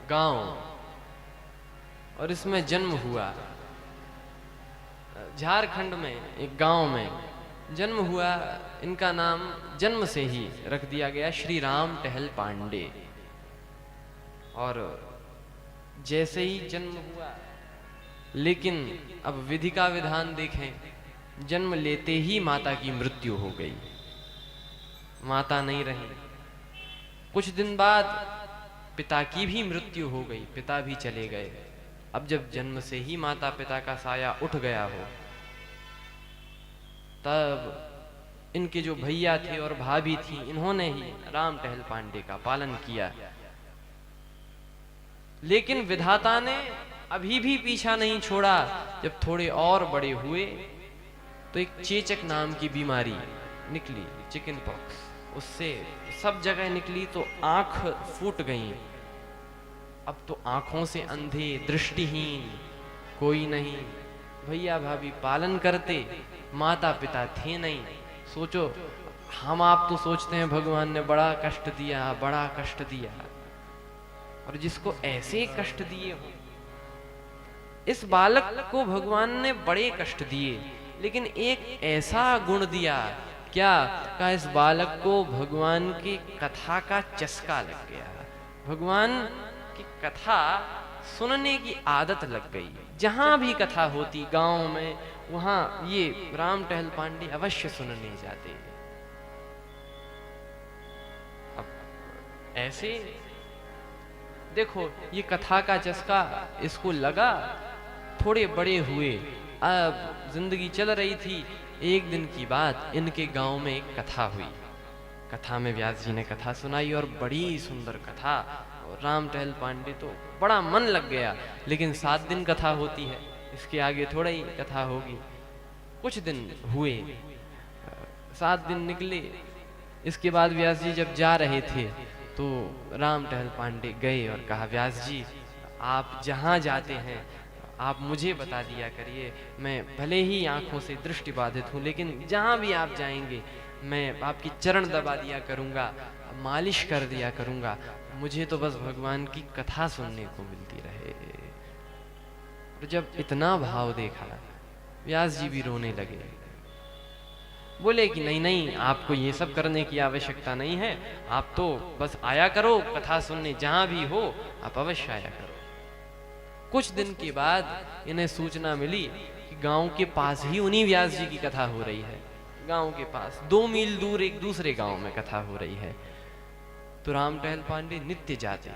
गांव, और इसमें जन्म हुआ। झारखंड में एक गांव में जन्म हुआ। इनका नाम जन्म से ही रख दिया गया श्री राम टहल पांडे। और जैसे ही जन्म हुआ, लेकिन अब विधि का विधान देखें, जन्म लेते ही माता की मृत्यु हो गई। माता नहीं रही। कुछ दिन बाद पिता की भी मृत्यु हो गई, पिता भी चले गए। अब जब जन्म से ही माता पिता का साया उठ गया हो, तब इनके जो भैया थे और भाभी थी, इन्होंने ही राम टहल पांडे का पालन किया। लेकिन विधाता ने अभी भी पीछा नहीं छोड़ा। जब थोड़े और बड़े हुए तो एक चेचक नाम की बीमारी निकली, चिकन पॉक्स। उससे सब जगह निकली तो आंख फूट गई। अब तो आंखों से अंधे, दृष्टिहीन कोई नहीं। भैया भाभी पालन करते, माता पिता थे नहीं। सोचो, हम आप तो सोचते हैं भगवान ने बड़ा कष्ट दिया, बड़ा कष्ट दिया, और जिसको ऐसे कष्ट दिए हो। इस बालक को भगवान ने बड़े कष्ट दिए, लेकिन एक ऐसा गुण दिया। क्या का इस बालक को भगवान की कथा का चस्का लग गया। भगवान की कथा सुनने की आदत लग गई। जहां भी कथा होती गांव में, वहां ये राम टहल पांडे अवश्य सुनने जाते। अब ऐसे देखो, ये कथा का चस्का इसको लगा। थोड़े बड़े हुए, अब जिंदगी चल रही थी। एक दिन की बात, इनके गांव में एक कथा हुई। कथा में व्यास जी ने कथा सुनाई, और बड़ी सुंदर कथा। और राम टहल पांडे तो बड़ा मन लग गया। लेकिन 7 दिन कथा होती है, इसके आगे थोड़ा ही कथा होगी। कुछ दिन हुए, 7 दिन निकले। इसके बाद व्यास जी जब जा रहे थे तो राम टहल पांडे गए और कहा, व्यास जी आप जहाँ जाते हैं आप मुझे बता दिया करिए। मैं भले ही आंखों से दृष्टि बाधित हूँ, लेकिन जहाँ भी आप जाएंगे मैं आपकी चरण दबा दिया करूँगा, मालिश कर दिया करूँगा। मुझे तो बस भगवान की कथा सुनने को मिलती रहे। और जब इतना भाव देखा, व्यास जी भी रोने लगे। बोले कि नहीं नहीं, आपको ये सब करने की आवश्यकता नहीं है। आप तो बस आया करो कथा सुनने, जहां भी हो आप अवश्य आया करो। कुछ दिन के बाद इन्हें सूचना मिली कि गांव के पास ही उन्हीं व्यास जी की कथा हो रही है। गांव के पास 2 मील दूर एक दूसरे गांव में कथा हो रही है। तो राम टहल पांडे नित्य जाते।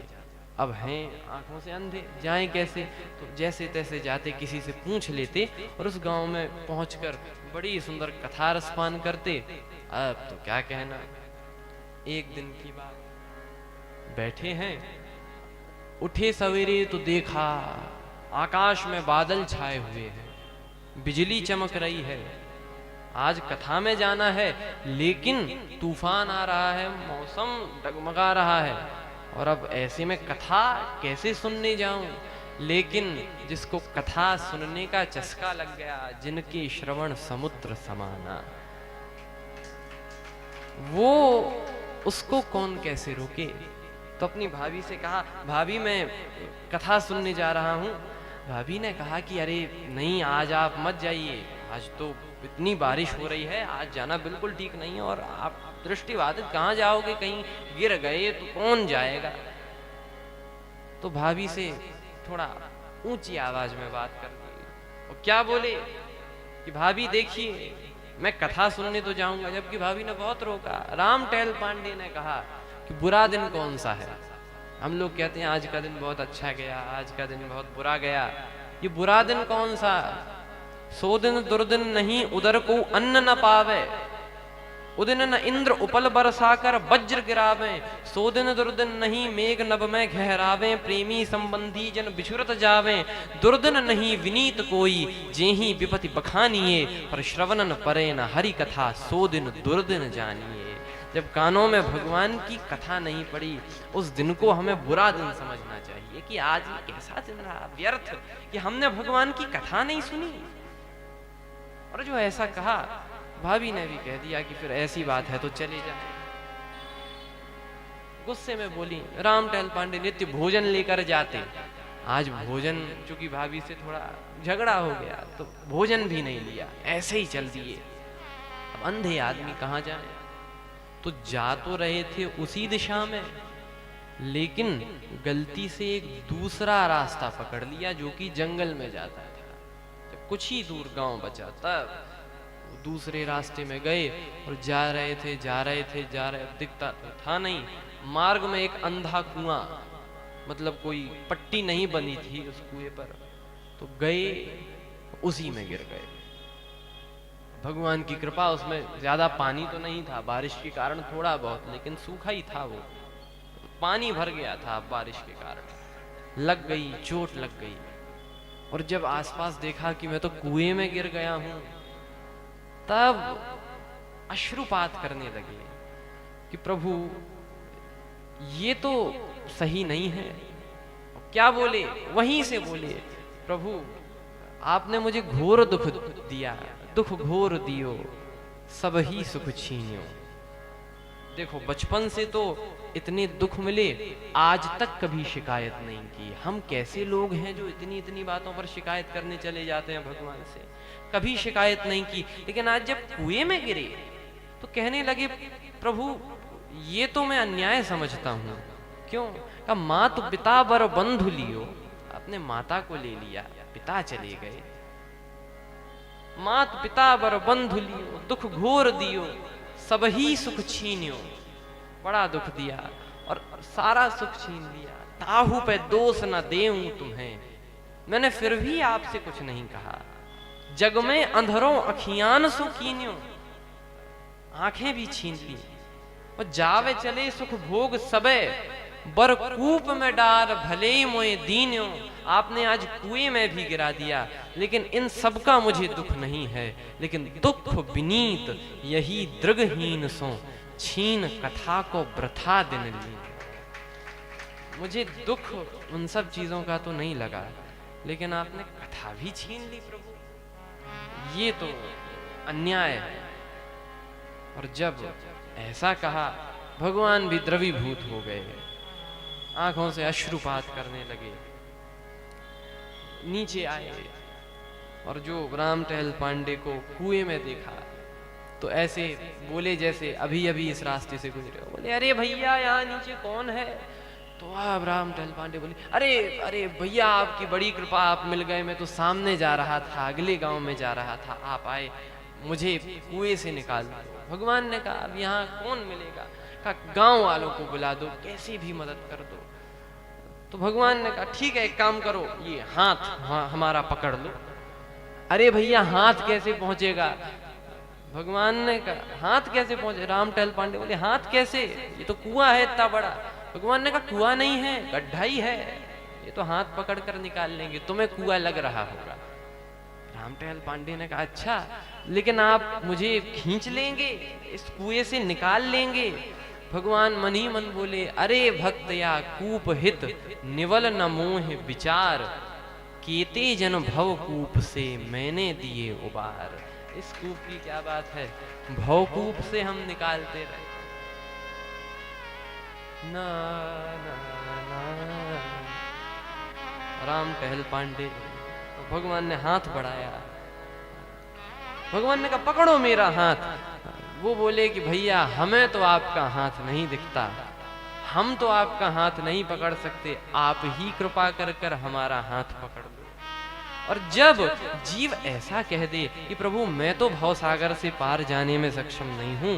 अब हैं आंखों से अंधे, जाएं कैसे? तो जैसे तैसे जाते, किसी से पूछ लेते, और उस गांव में पहुंचकर बड़ी सुंदर कथा रसपान करते। अब तो क्या कहना। एक दिन की बात, बैठे हैं, उठे सवेरे तो देखा आकाश में बादल छाए हुए हैं, बिजली चमक रही है। आज कथा में जाना है, लेकिन तूफान आ रहा है, मौसम डगमगा रहा है, और अब ऐसे में कथा कैसे सुनने जाऊं। लेकिन जिसको कथा सुनने का चस्का लग गया, जिनके श्रवण समुद्र समाना, वो उसको कौन कैसे रोके। तो अपनी भाभी से कहा, भाभी मैं कथा सुनने जा रहा हूँ। भाभी ने कहा कि अरे नहीं, आज आप मत जाइए, आज तो इतनी बारिश हो रही है, आज जाना बिल्कुल ठीक नहीं है, और आप दृष्टिबाधित कहाँ जाओगे, कहीं गिर गए तो कौन जाएगा। तो भाभी से थोड़ा ऊंची आवाज में बात कर दी, और क्या बोले कि भाभी देखिए मैं कथा सुनने तो जाऊंगा। जबकि भाभी ने बहुत रोका। राम टहल पांडे ने कहा कि बुरा दिन कौन सा है। हम लोग कहते हैं आज का दिन बहुत अच्छा गया, आज का दिन बहुत बुरा गया। ये बुरा दिन कौन सा? 100 दिन दुर्दिन नहीं, उदर को अन्न न पावे, उदिन न इंद्र उपल बरसाकर वज्र गिरावे। 100 दिन दुर्दिन नहीं, मेघ नभ में गहरावे, प्रेमी संबंधी जन बिछुरत जावे। दुर्दिन नहीं विनीत कोई, जेहि विपति बखानिए, पर श्रवणन परे न हरि कथा, 100 दिन दुर्दिन जानिए। जब कानों में भगवान की कथा नहीं पड़ी, उस दिन को हमें बुरा दिन समझना चाहिए कि आज ये कैसा दिन रहा, व्यर्थ कि हमने भगवान की कथा नहीं सुनी। और जो ऐसा कहा, भाभी ने भी कह दिया कि फिर ऐसी बात है तो चले जाए। गुस्से में बोली, राम टहल पांडे नित्य भोजन लेकर जाते, आज भोजन चूंकि भाभी से थोड़ा झगड़ा हो गया तो भोजन भी नहीं लिया, ऐसे ही चल दिए। अब अंधे आदमी कहाँ जाए, तो जा तो रहे थे उसी दिशा में, लेकिन गलती से एक दूसरा रास्ता पकड़ लिया जो कि जंगल में जाता था। जब कुछ ही दूर गांव बचा तब दूसरे रास्ते में गए और जा रहे थे, दिखता तो था नहीं, मार्ग में एक अंधा कुआं, मतलब कोई पट्टी नहीं बनी थी उस कुएं पर, तो गए उसी में गिर गए। भगवान की कृपा, उसमें ज्यादा पानी तो नहीं था, बारिश के कारण थोड़ा बहुत, लेकिन सूखा ही था वो, पानी भर गया था बारिश के कारण, लग गई, चोट लग गई। और जब आसपास देखा कि मैं तो कुएं में गिर गया हूं, तब अश्रुपात करने लगे कि प्रभु ये तो सही नहीं है। क्या बोले, वहीं से बोले, प्रभु आपने मुझे घोर दुख दिया, दुख घोर दियो सब ही सुख छीनियो। देखो बचपन से तो इतने दुख मिले, आज तक कभी शिकायत नहीं की। हम कैसे लोग हैं जो इतनी इतनी बातों पर शिकायत करने चले जाते हैं भगवान से, कभी शिकायत नहीं की। लेकिन आज जब कुएं में गिरे तो कहने लगे, प्रभु ये तो मैं अन्याय समझता हूं। क्यों? कहा मात पिता बर बंधु लियो, अपने माता को ले लिया, पिता चले गए। मात पिता बर बंधु लियो, दुख घोर दियो सब ही सुख छीनियो। बड़ा दुख दिया और सारा सुख छीन लिया। ताहू पे दोष न देऊं तुम्हें, मैंने फिर भी आपसे कुछ नहीं कहा। जग में अंधरों अखियान सु कीन्यो, आंखें भी छीन ली। और जावे चले सुख भोग सबे, बर कूप में डार भले मोए दीन्यो। आपने आज कुएं में भी गिरा दिया, लेकिन इन सब का मुझे दुख नहीं है। लेकिन दुख विनीत यही दृगहीन सो, छीन कथा को वृथा दिन ली। मुझे दुख उन सब चीजों का तो नहीं लगा, लेकिन आपने कथा भी छीन ली प्रभु, ये तो अन्याय है। और जब ऐसा कहा, भगवान भी द्रवीभूत हो गए, आंखों से अश्रुपात करने लगे। नीचे आए और जो राम टहल पांडे को कुएं में देखा तो ऐसे बोले जैसे अभी अभी इस रास्ते से गुजरे। बोले अरे भैया यहाँ नीचे कौन है? तो आप राम टहल पांडे बोले, अरे अरे भैया आपकी बड़ी कृपा, आप मिल गए। मैं तो सामने जा रहा था, अगले गांव में जा रहा था, आप आए, मुझे कुएं से निकाल दो। भगवान ने कहा अब यहाँ कौन मिलेगा? कहा गांव वालों को बुला दो, कैसे भी मदद कर दो। तो भगवान ने कहा ठीक है, एक काम करो, ये हाथ हमारा पकड़ लो। अरे भैया हाथ कैसे पहुंचेगा? भगवान ने कहा हाथ कैसे पहुंचे? राम टहल पांडे बोले हाथ कैसे, ये तो कुआं है इतना बड़ा। भगवान ने कहा कुआं नहीं है, गड्ढा ही है, ये तो हाथ पकड़ कर निकाल लेंगे, तुम्हें कुआं लग रहा होगा। राम टहल पांडे ने कहा अच्छा, लेकिन आप मुझे खींच लेंगे, इस कुएं से निकाल लेंगे? भगवान मन ही मन बोले, अरे भक्त या कूप हित निवल न मोह विचार, केते जन भव कूप से मैंने दिए उबार। इस कूप की क्या बात है, भवकूप से हम निकालते रहे। ना, ना, ना। राम टहल पांडे, भगवान ने हाथ बढ़ाया, भगवान ने कहा पकड़ो मेरा हाथ। वो बोले कि भैया हमें तो आपका हाथ नहीं दिखता, हम तो आपका हाथ नहीं पकड़ सकते, आप ही कृपा कर कर हमारा हाथ पकड़ लो। और जब जीव ऐसा कह दे कि प्रभु मैं तो भवसागर से पार जाने में सक्षम नहीं हूं,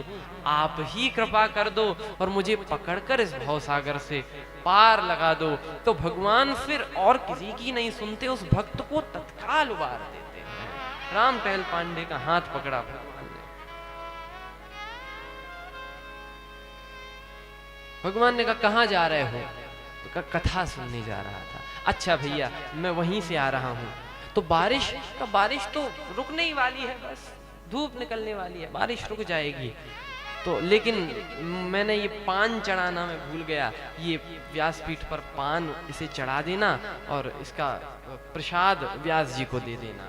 आप ही कृपा कर दो और मुझे पकड़कर इस भवसागर से पार लगा दो, तो भगवान फिर और किसी की नहीं सुनते, उस भक्त को तत्काल उबार देते हैं। राम टहल पांडे का हाथ पकड़ा भगवान ने। भगवान ने कहा कहाँ जा रहे हो? तो कहा कथा सुनने जा रहा था। अच्छा भैया मैं वहीं से आ रहा हूँ। तो बारिश का, बारिश तो रुकने ही वाली है, बस धूप निकलने वाली है, बारिश रुक जाएगी। तो लेकिन मैंने ये पान चढ़ाना मैं भूल गया, ये व्यासपीठ पर पान इसे चढ़ा देना और इसका प्रसाद व्यास जी को दे देना।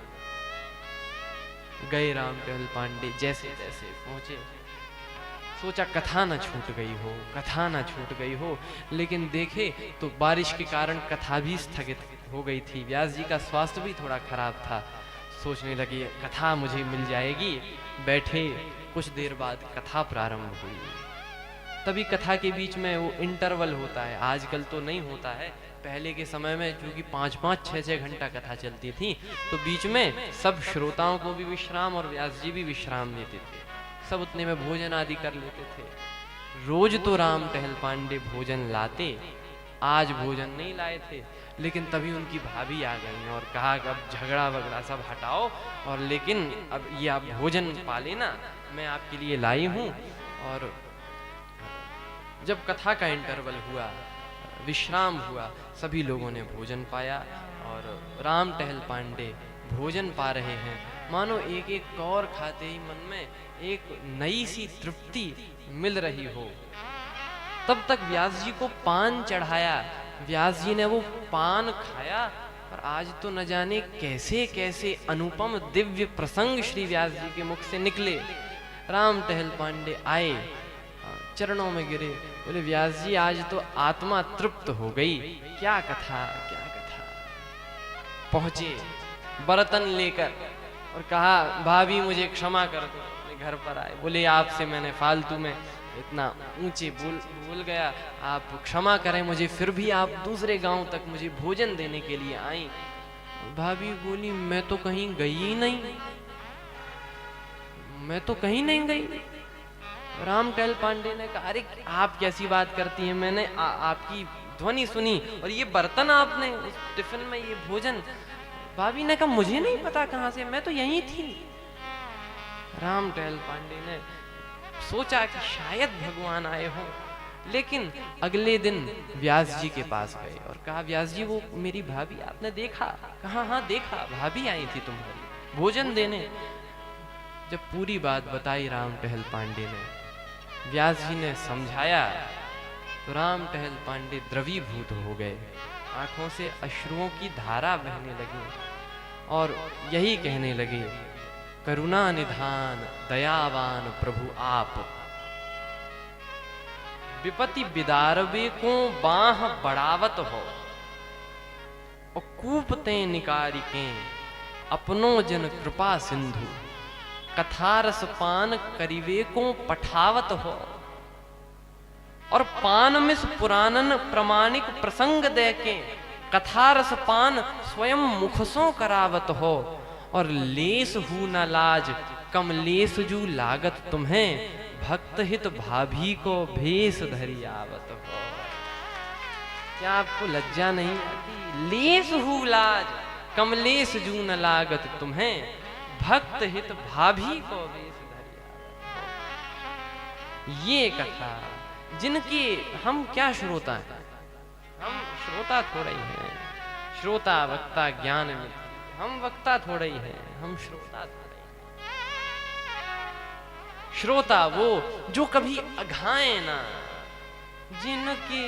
गए राम टहल पांडे, जैसे तैसे पहुंचे, सोचा कथा न छूट गई हो, कथा न छूट गई हो। लेकिन देखे तो बारिश के कारण कथा भी स्थगित हो गई थी। व्यास जी का स्वास्थ्य भी थोड़ा खराब था। सोचने लगे कथा मुझे मिल जाएगी। बैठे, कुछ देर बाद कथा प्रारंभ हुई। तभी कथा के बीच में वो इंटरवल होता है, आजकल तो नहीं होता है। पहले के समय में क्योंकि 5-5, 6-6 घंटा कथा चलती थी, तो बीच में सब श्रोताओं को भी विश्राम और व्यास जी भी विश्राम देते थे। सब उतने में भोजन आदि कर लेते थे। रोज तो राम टहल पांडे भोजन लाते, आज भोजन नहीं लाए थे। लेकिन तभी उनकी भाभी आ गई और कहा कि अब झगड़ा वगड़ा सब हटाओ, और लेकिन अब ये आप भोजन पा लेना, मैं आपके लिए लाई हूँ। और जब कथा का इंटरवल हुआ, विश्राम हुआ, सभी लोगों ने भोजन पाया और राम टहल पांडे भोजन पा रहे हैं। मानो एक एक कौर खाते ही मन में एक नई सी तृप्ति मिल रही हो। तब तक व्यास जी को पान चढ़ाया, व्यास जी ने वो पान खाया, और आज तो न जाने कैसे कैसे अनुपम दिव्य प्रसंग श्री व्यास जी के मुख से निकले। राम टहल पांडे आए, चरणों में गिरे, बोले व्यास जी आज तो आत्मा तृप्त हो गई। क्या कथा, क्या कथा। पहुंचे बर्तन लेकर और कहा भाभी मुझे क्षमा कर दो। अपने घर पर आए, बोले आपसे मैंने फालतू में इतना ऊंचे बोल गया, आप क्षमा करें मुझे, फिर भी आप दूसरे गांव तक मुझे भोजन देने के लिए आई। भाभी बोली मैं तो कहीं गई ही नहीं, मैं तो कहीं नहीं गई। राम टहल पांडे ने कहा अरे आप कैसी बात करती हैं, मैंने आपकी ध्वनि सुनी और ये बर्तन आपने उस टिफिन में, ये भोजन। भाभी ने कहा मुझे नहीं पता कहां से, मैं तो यहीं थी। राम टहल पांडे ने सोचा कि शायद भगवान आए हों, लेकिन अगले दिन व्यास जी के पास गए और कहा व्यास जी वो मेरी भाभी आपने देखा? कहा हाँ देखा, भाभी आई थी तुम्हारी भोजन देने। जब पूरी बात बताई राम टहल पांडे ने, व्यास जी ने समझाया, तो राम टहल पांडे द्रवीभूत हो गए, आंखों से अश्रुओं की धारा बहने लगी और यही कहने लगे करुणा निधान दयावान प्रभु आप, विपत्ति बिदारवे को बाह बढ़ावत हो, और कूपते निकारिके अपनो जन कृपा सिंधु, कथारस पान करिवे को पठावत हो, और पान मिस पुरानन प्रमाणिक प्रसंग दे के कथारस पान स्वयं मुखसों करावत हो, और लेस हु न लाज कमलेस जू लागत तुम्हें, भक्त हित भाभी को भेष धरी आवत हो। क्या आपको लज्जा नहीं आती? लेस हु लाज कमलेस जू न लागत तुम्हें, भक्त हित भाभी को भेष धरी आवत हो। ये कथा जिनके हम क्या श्रोता हैं, हम श्रोता थोड़ा ही हैं। श्रोता वक्ता ज्ञान मित्र, हम वक्ता थोड़ा ही हैं, हम श्रोता थोड़ा ही हैं। श्रोता वो जो कभी अघाए ना, जिनके